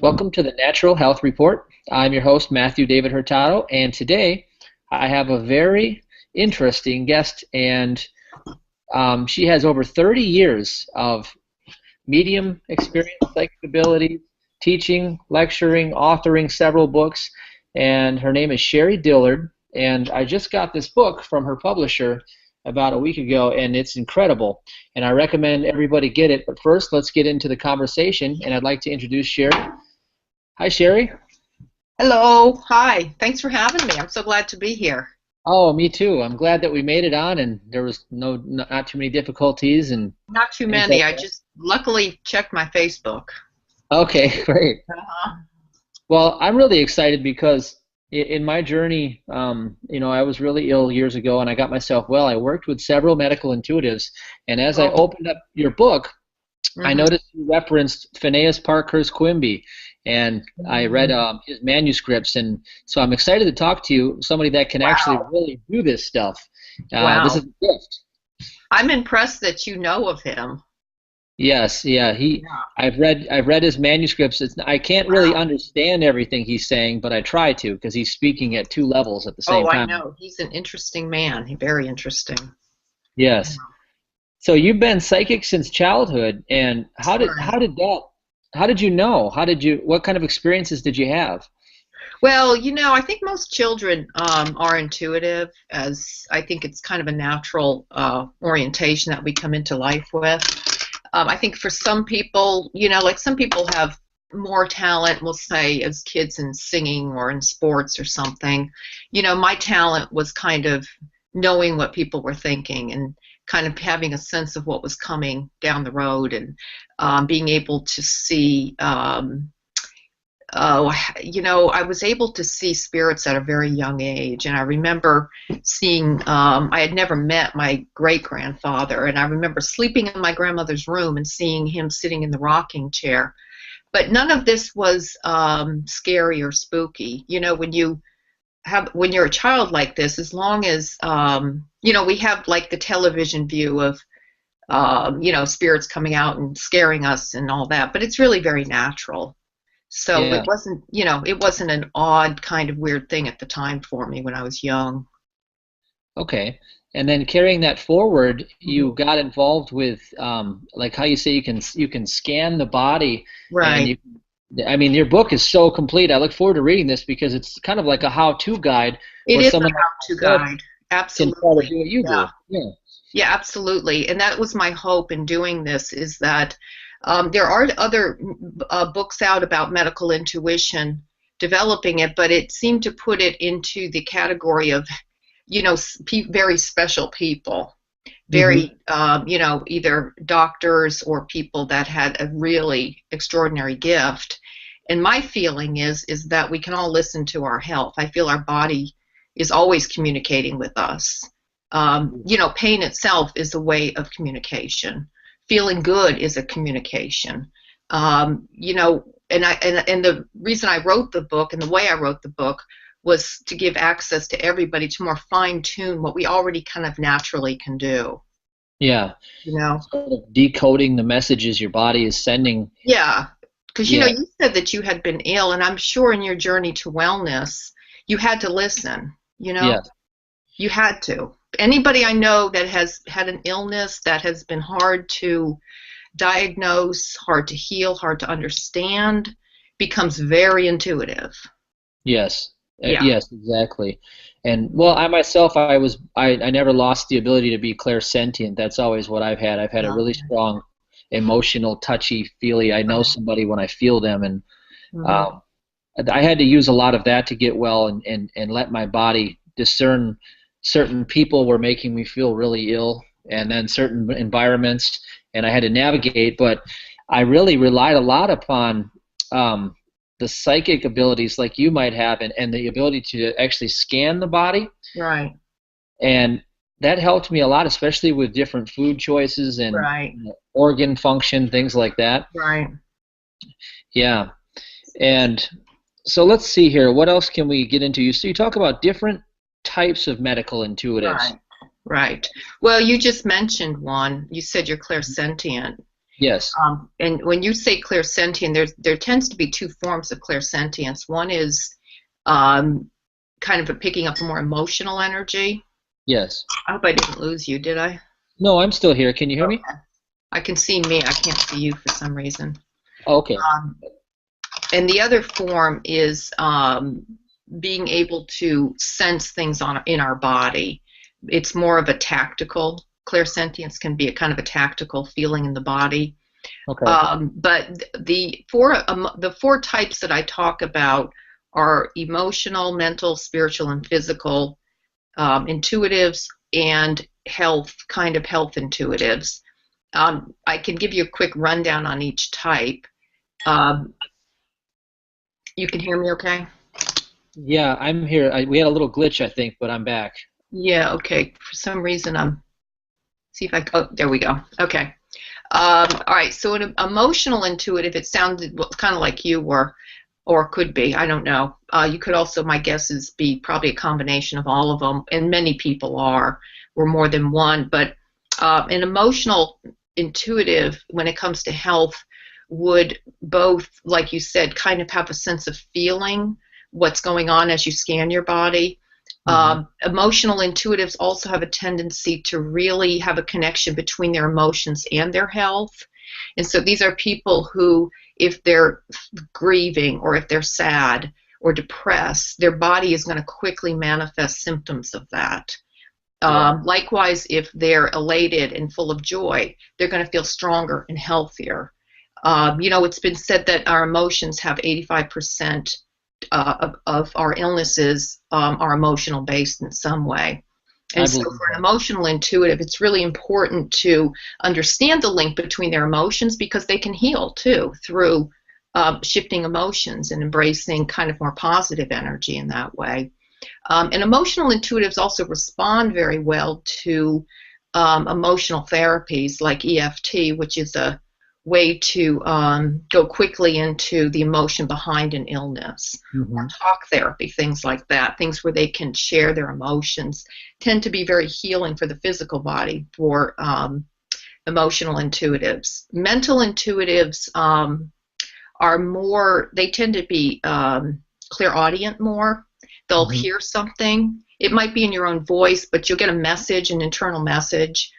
Welcome to the Natural Health Report. I'm your host, Matthew David Hurtado, and today I have a very interesting guest, and she has over 30 years of medium experience, psychic ability, teaching, lecturing, authoring several books, and her name is Sherrie Dillard, and I just got this book from her publisher about a week ago, and it's incredible, and I recommend everybody get it. But first, let's get into the conversation, and I'd like to introduce Sherrie. Hi, Sherrie. Hello. Hi. Thanks for having me. I'm so glad to be here. Oh, me too. I'm glad that we made it on, and there was not too many difficulties, and not too many. I just luckily checked my Facebook. Okay, great. Well, I'm really excited because in my journey, I was really ill years ago, and I got myself well. I worked with several medical intuitives, and as I opened up your book, I noticed you referenced Phineas Parkhurst Quimby, and I read his manuscripts, and so I'm excited to talk to you, somebody that can actually really do this stuff. This is a gift. I'm impressed that you know of him. Yes, yeah. I've read his manuscripts. I can't really understand everything he's saying, but I try to because he's speaking at two levels at the same time. Oh, I know. He's an interesting man. He's very interesting. Yes. So you've been psychic since childhood, and how did you know? What kind of experiences did you have? Well, I think most children are intuitive, as I think it's kind of a natural orientation that we come into life with. I think for some people, like some people have more talent, we'll say, as kids in singing or in sports or something. My talent was kind of knowing what people were thinking and kind of having a sense of what was coming down the road, and being able to see, I was able to see spirits at a very young age. And I remember seeing, I had never met my great-grandfather, and I remember sleeping in my grandmother's room and seeing him sitting in the rocking chair. But none of this was scary or spooky. When you're a child like this, as long as, we have like the television view of, spirits coming out and scaring us and all that, but it's really very natural. So it wasn't an odd kind of weird thing at the time for me when I was young. Okay. And then carrying that forward, you got involved with, like how you say you can scan the body. Right. And your book is so complete. I look forward to reading this because it's kind of like a how-to guide. It is a how-to guide. Absolutely. Can try to do what you do. Yeah. Yeah, absolutely. And that was my hope in doing this, is that there are other books out about medical intuition, developing it, but it seemed to put it into the category of, very special people, very, either doctors or people that had a really extraordinary gift. And my feeling is that we can all listen to our health. I feel our body is always communicating with us. Pain itself is a way of communication. Feeling good is a communication. And the reason I wrote the book and the way I wrote the book was to give access to everybody to more fine-tune what we already kind of naturally can do. Yeah. Sort of decoding the messages your body is sending. Yeah. Because, you said that you had been ill, and I'm sure in your journey to wellness, you had to listen, Yes. You had to. Anybody I know that has had an illness that has been hard to diagnose, hard to heal, hard to understand, becomes very intuitive. Yes. Yeah. Yes, exactly. And I myself, I never lost the ability to be clairsentient. That's always what I've had. I've had a really strong emotional, touchy-feely. I know somebody when I feel them, and I had to use a lot of that to get well and let my body discern certain people were making me feel really ill, and then certain environments, and I had to navigate. But I really relied a lot upon the psychic abilities like you might have, and the ability to actually scan the body. Right. And that helped me a lot, especially with different food choices and organ function, things like that. Right. Yeah. And so let's see here. What else can we get into? So you talk about different types of medical intuitives. Right. Well, you just mentioned one. You said you're clairsentient. Yes. And when you say clairsentient, there tends to be two forms of clairsentience. One is kind of picking up more emotional energy. Yes. I hope I didn't lose you, did I? No, I'm still here. Can you hear me? Okay. I can see me. I can't see you for some reason. Oh, okay. And the other form is being able to sense things in our body. It's more of a tactical. Clairsentience can be a kind of a tactical feeling in the body. Okay. But the four types that I talk about are emotional, mental, spiritual, and physical intuitives, and health intuitives. I can give you a quick rundown on each type. You can hear me okay? Yeah, I'm here. We had a little glitch, I think, but I'm back. Yeah, okay. For some reason, see if oh, there we go. Okay. All right, so an emotional intuitive, it sounded kind of like you were, or could be, I don't know. You could also, my guess is, be probably a combination of all of them, and many people are, or more than one. But an emotional intuitive, when it comes to health, would both, like you said, kind of have a sense of feeling what's going on as you scan your body. Emotional intuitives also have a tendency to really have a connection between their emotions and their health. And so these are people who, if they're grieving or if they're sad or depressed, their body is going to quickly manifest symptoms of that. Likewise, if they're elated and full of joy, they're going to feel stronger and healthier. It's been said that our emotions have 85% of our illnesses are emotional based in some way. And so for an emotional intuitive, it's really important to understand the link between their emotions, because they can heal too through shifting emotions and embracing kind of more positive energy in that way. And emotional intuitives also respond very well to emotional therapies like EFT, which is a way to go quickly into the emotion behind an illness, or talk therapy, things like that, things where they can share their emotions, tend to be very healing for the physical body for emotional intuitives. Mental intuitives are more, they tend to be clairaudient more. They'll hear something. It might be in your own voice, but you'll get a message, an internal message,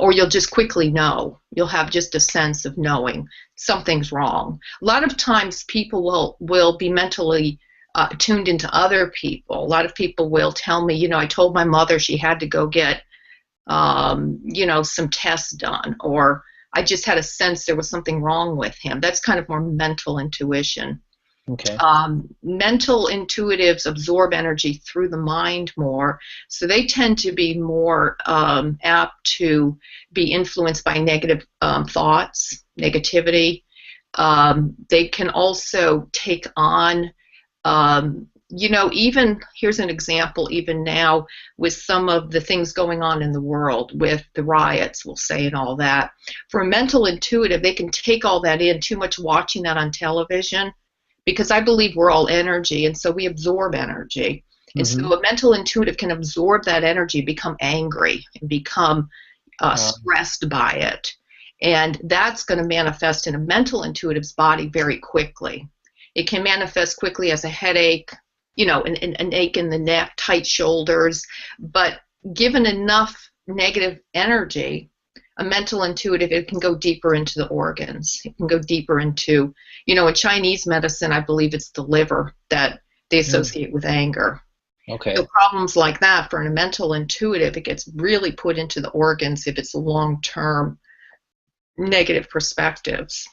or you'll just quickly know. You'll have just a sense of knowing something's wrong. A lot of times people will be mentally tuned into other people. A lot of people will tell me, I told my mother she had to go get, some tests done, or I just had a sense there was something wrong with him. That's kind of more mental intuition. Okay. Mental intuitives absorb energy through the mind more, so they tend to be more apt to be influenced by negative thoughts, negativity. They can also take on, even, here's an example, even now with some of the things going on in the world with the riots, we'll say, and all that. For a mental intuitive, they can take all that in, too much watching that on television, because I believe we're all energy, and so we absorb energy. And so a mental intuitive can absorb that energy, become angry, and become stressed by it. And that's going to manifest in a mental intuitive's body very quickly. It can manifest quickly as a headache, an ache in the neck, tight shoulders. But given enough negative energy, a mental intuitive, it can go deeper into the organs. It can go deeper into, in Chinese medicine, I believe it's the liver that they associate with anger. Okay. So problems like that for a mental intuitive, it gets really put into the organs if it's long-term negative perspectives.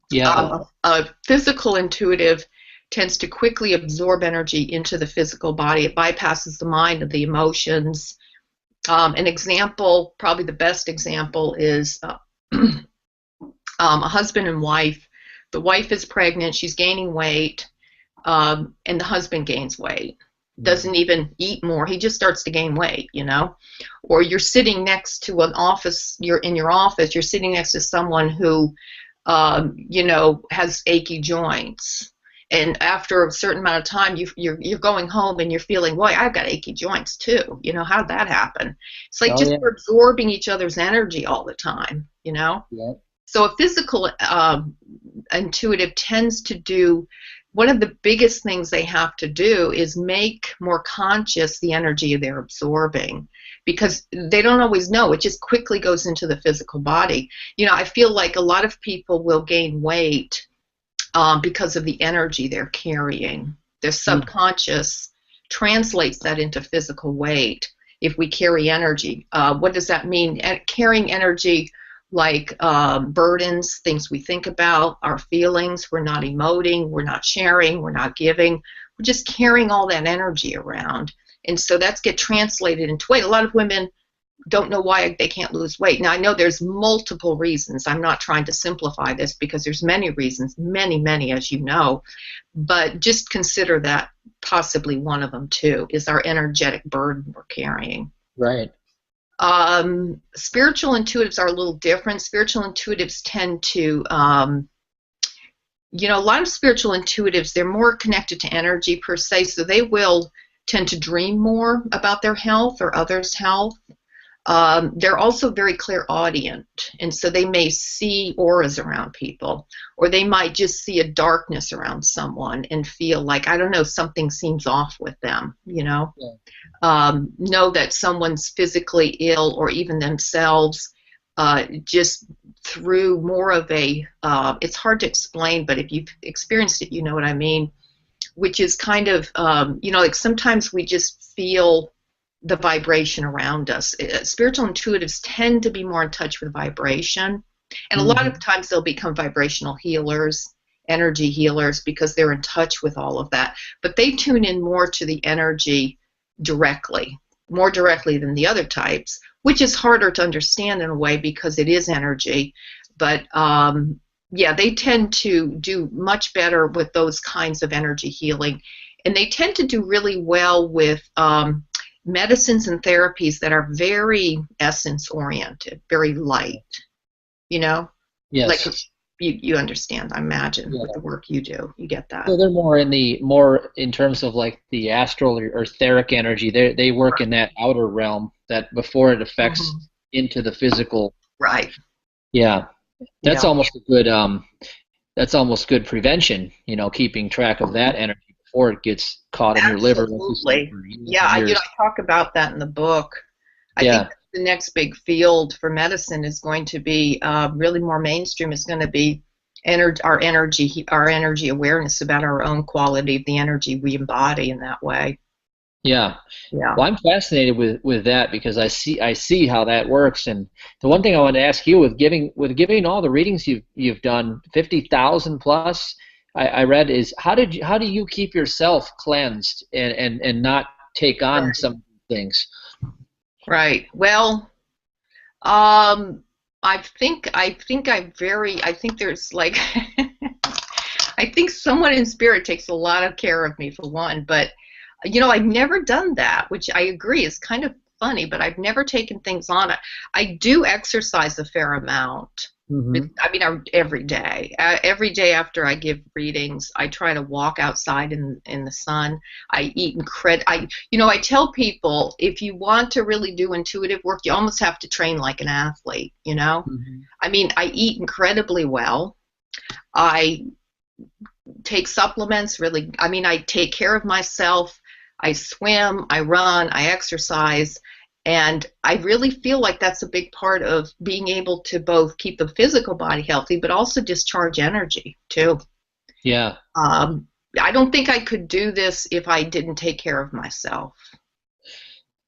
Yeah. A physical intuitive tends to quickly absorb energy into the physical body. It bypasses the mind and the emotions. An example, probably the best example, is a husband and wife. The wife is pregnant, she's gaining weight, and the husband gains weight. Doesn't even eat more, he just starts to gain weight, Or you're sitting next to an office, you're in your office, you're sitting next to someone who, has achy joints. And after a certain amount of time, you're going home and you're feeling, boy, I've got achy joints too. How did that happen? It's like we're absorbing each other's energy all the time, Yeah. So a physical intuitive tends to do, one of the biggest things they have to do is make more conscious the energy they're absorbing, because they don't always know. It just quickly goes into the physical body. I feel like a lot of people will gain weight because of the energy they're carrying. Their subconscious translates that into physical weight. If we carry energy, what does that mean? Carrying energy like burdens, things we think about, our feelings. We're not emoting, we're not sharing, we're not giving. We're just carrying all that energy around. And so that's get translated into weight. A lot of women don't know why they can't lose weight. Now, I know there's multiple reasons. I'm not trying to simplify this because there's many reasons, many, as you know. But just consider that possibly one of them, too, is our energetic burden we're carrying. Right. Spiritual intuitives are a little different. Spiritual intuitives tend to, a lot of spiritual intuitives, they're more connected to energy per se, so they will tend to dream more about their health or others' health. They're also very clairaudient, and so they may see auras around people, or they might just see a darkness around someone and feel like, I don't know, something seems off with them, Yeah. Know that someone's physically ill, or even themselves, just through more of a, it's hard to explain, but if you've experienced it, you know what I mean, which is kind of, like sometimes we just feel the vibration around us. Spiritual intuitives tend to be more in touch with vibration, and a lot of times they'll become vibrational healers, energy healers, because they're in touch with all of that. But they tune in more to the energy directly, more directly than the other types, which is harder to understand in a way because it is energy. But they tend to do much better with those kinds of energy healing, and they tend to do really well with medicines and therapies that are very essence oriented, very light, Yes. Like you understand, I imagine, with the work you do, you get that. So they're more in terms of like the astral or etheric energy. They work in that outer realm that before it affects into the physical. Right. Yeah. That's almost a good that's almost good prevention, keeping track of that energy before it gets caught in your liver. Absolutely. I talk about that in the book. I think the next big field for medicine is going to be really more mainstream. It's going to be our energy awareness about our own quality of the energy we embody in that way. Yeah. Well, I'm fascinated with that because I see how that works. And the one thing I wanted to ask you, with giving all the readings you've done, 50,000 plus, I read, is how do you keep yourself cleansed and not take on some things? Right. Well, I think there's like I think someone in spirit takes a lot of care of me, for one, but I've never done that, which I agree is kind of funny, but I've never taken things on. I do exercise a fair amount. I mean, every day. Every day after I give readings, I try to walk outside in the sun. I eat I tell people, if you want to really do intuitive work, you almost have to train like an athlete, I mean, I eat incredibly well. I take supplements, really. I mean, I take care of myself. I swim, I run, I exercise, and I really feel like that's a big part of being able to both keep the physical body healthy, but also discharge energy, too. Yeah. I don't think I could do this if I didn't take care of myself.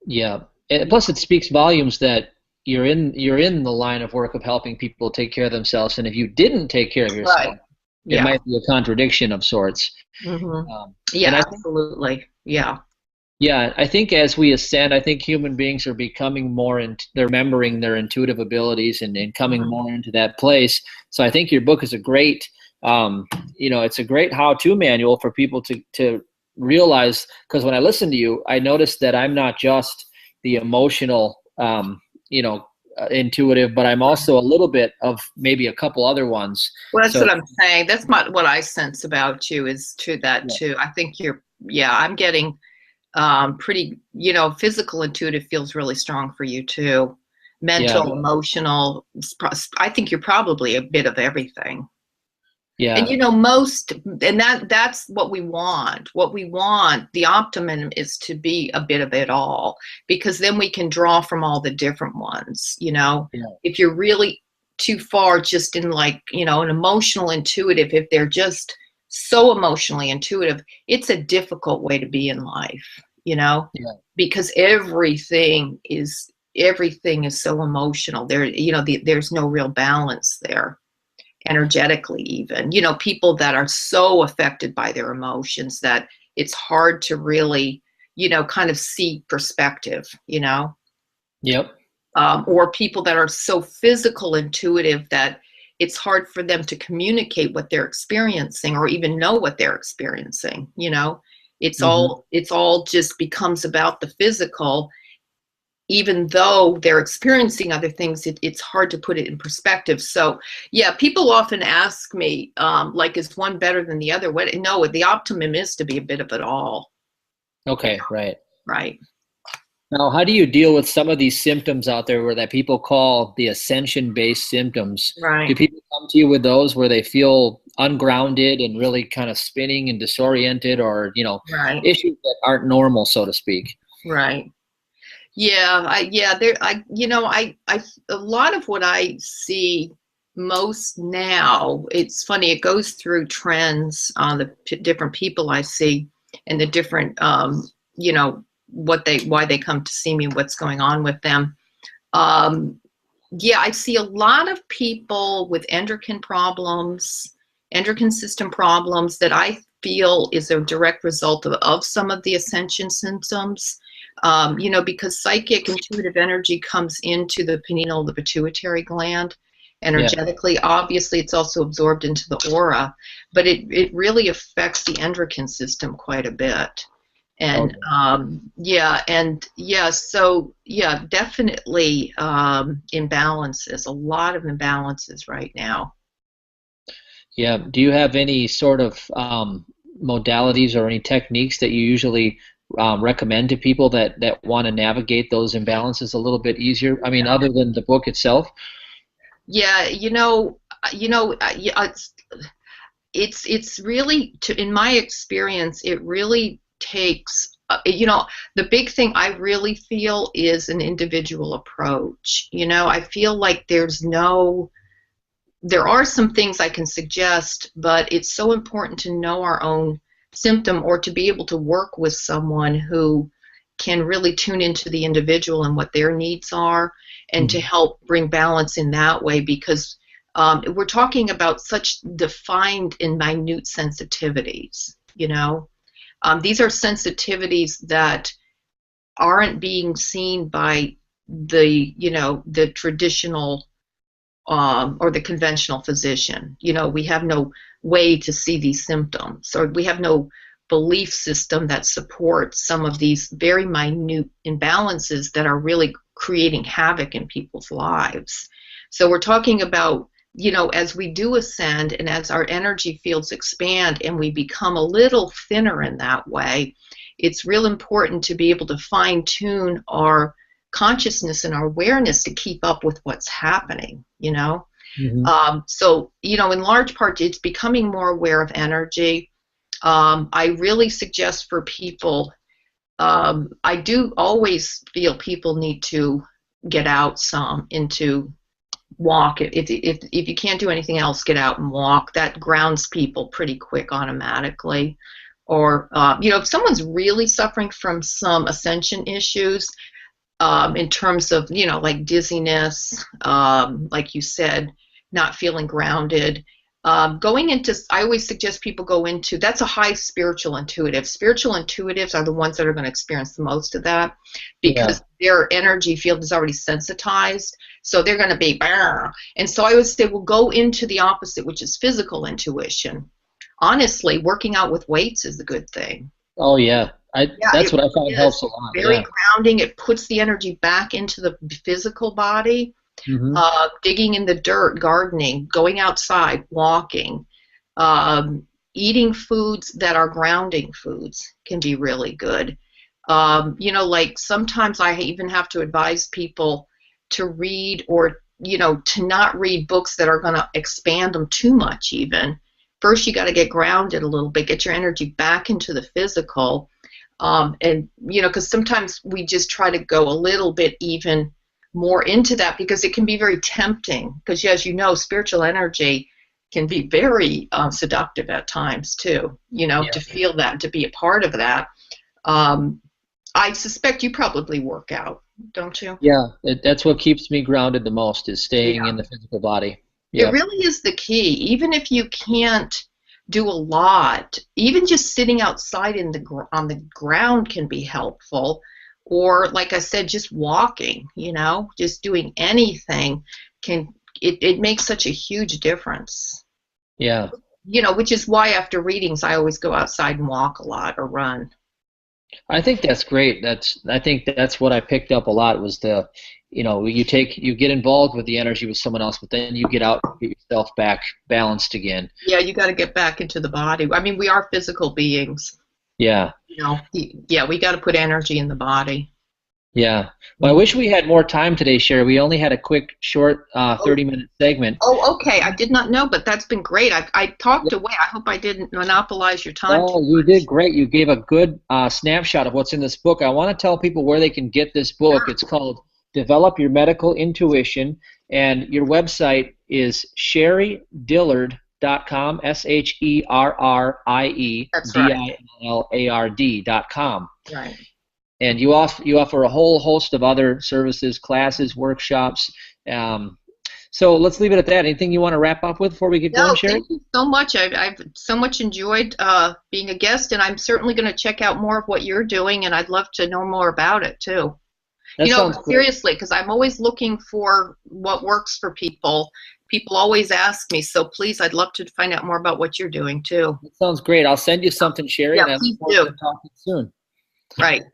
Yeah. And plus, it speaks volumes that you're in the line of work of helping people take care of themselves, and if you didn't take care of yourself, it might be a contradiction of sorts. Absolutely. Yeah. Yeah, I think as we ascend, I think human beings are becoming they're remembering their intuitive abilities and coming more into that place. So I think your book is a great, it's a great how-to manual for people to realize, because when I listen to you, I notice that I'm not just the emotional, intuitive, but I'm also a little bit of maybe a couple other ones. Well, that's what I'm saying. That's what I sense about you is to that too. I think I'm getting pretty, physical intuitive feels really strong for you too. mental, emotional. I think you're probably a bit of everything. Yeah. And that's what we want. What we want, the optimum, is to be a bit of it all, because then we can draw from all the different ones, Yeah. If you're really too far just in an emotional intuitive, if they're just so emotionally intuitive, it's a difficult way to be in life, Yeah. because everything is so emotional. There's no real balance there. Energetically, even people that are so affected by their emotions that it's hard to really kind of see perspective, Yep. Or people that are so physical intuitive that it's hard for them to communicate what they're experiencing or even know what they're experiencing. It's all just becomes about the physical. Even though they're experiencing other things, it's hard to put it in perspective. So, yeah, people often ask me, is one better than the other? No, the optimum is to be a bit of it all. Okay, right. Right. Now, how do you deal with some of these symptoms out there that people call the Ascension-based symptoms? Right. Do people come to you with those where they feel ungrounded and really kind of spinning and disoriented, or, right. issues that aren't normal, so to speak? Right. Yeah, a lot of what I see most now, it's funny, it goes through trends on the different people I see and the different, why they come to see me, what's going on with them. I see a lot of people with endocrine system problems that I feel is a direct result of some of the Ascension symptoms. Because psychic intuitive energy comes into the pineal, the pituitary gland energetically. Yeah. Obviously, it's also absorbed into the aura, but it really affects the endocrine system quite a bit. And definitely imbalances, a lot of imbalances right now. Yeah. Do you have any sort of modalities or any techniques that you usually recommend to people that want to navigate those imbalances a little bit easier? I mean, other than the book itself? Yeah, it's really, in my experience, it really takes, the big thing I really feel is an individual approach. I feel like there are some things I can suggest, but it's so important to know our own symptom, or to be able to work with someone who can really tune into the individual and what their needs are, and to help bring balance in that way, because we're talking about such defined and minute sensitivities. These are sensitivities that aren't being seen by the traditional or the conventional physician. We have no way to see these symptoms, or we have no belief system that supports some of these very minute imbalances that are really creating havoc in people's lives. So we're talking about, as we do ascend and as our energy fields expand and we become a little thinner in that way, it's real important to be able to fine-tune our consciousness and our awareness to keep up with what's happening, So, in large part, it's becoming more aware of energy. I really suggest for people, I do always feel people need to get out some, into walk. If you can't do anything else, get out and walk. That grounds people pretty quick automatically. Or, if someone's really suffering from some ascension issues, in terms of, like dizziness, like you said, not feeling grounded, going into, I always suggest people go into, that's a high spiritual intuitive. Spiritual intuitives are the ones that are going to experience the most of that, because their energy field is already sensitized. So they're going to be, and so I would say, well, go into the opposite, which is physical intuition. Honestly, working out with weights is a good thing. Oh, yeah. That's what I find helps a lot. Very grounding. It puts the energy back into the physical body. Digging in the dirt, gardening, going outside, walking, eating foods that are grounding foods can be really good. Like sometimes I even have to advise people, to read, or to not read books that are going to expand them too much. Even first, you got to get grounded a little bit, get your energy back into the physical, and because sometimes we just try to go a little bit even more into that, because it can be very tempting, because as you know, spiritual energy can be very seductive at times too, to feel that, to be a part of that. I suspect you probably work out, don't you? Yeah, that's what keeps me grounded the most, is staying in the physical body. It really is the key. Even if you can't do a lot, even just sitting outside on the ground can be helpful. Or, like I said, just walking, just doing anything it makes such a huge difference. Yeah. Which is why after readings I always go outside and walk a lot or run. I think that's great. I think that's what I picked up a lot, was you get involved with the energy with someone else, but then you get out and get yourself back balanced again. Yeah, you got to get back into the body. I mean, we are physical beings. Yeah. We got to put energy in the body. Yeah. Well, I wish we had more time today, Sherrie. We only had a quick, short 30-minute segment. Oh, okay. I did not know, but that's been great. I talked away. I hope I didn't monopolize your time. Oh, you did great. You gave a good snapshot of what's in this book. I want to tell people where they can get this book. Sure. It's called Develop Your Medical Intuition, and your website is SherrieDillard.com, SherrieDillard.com. Right. And you offer a whole host of other services, classes, workshops. So let's leave it at that. Anything you want to wrap up with before we get going, Sherrie? Thank you so much. I've so much enjoyed being a guest, and I'm certainly going to check out more of what you're doing, and I'd love to know more about it too. Seriously, because I'm always looking for what works for people. People always ask me, so please, I'd love to find out more about what you're doing too. That sounds great. I'll send you something, Sherrie. Yeah, please do. Talking soon. Right.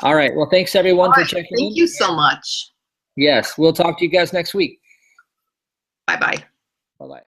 All right. Well, thanks everyone for checking in. Thank you so much. Yes, we'll talk to you guys next week. Bye-bye. Bye-bye.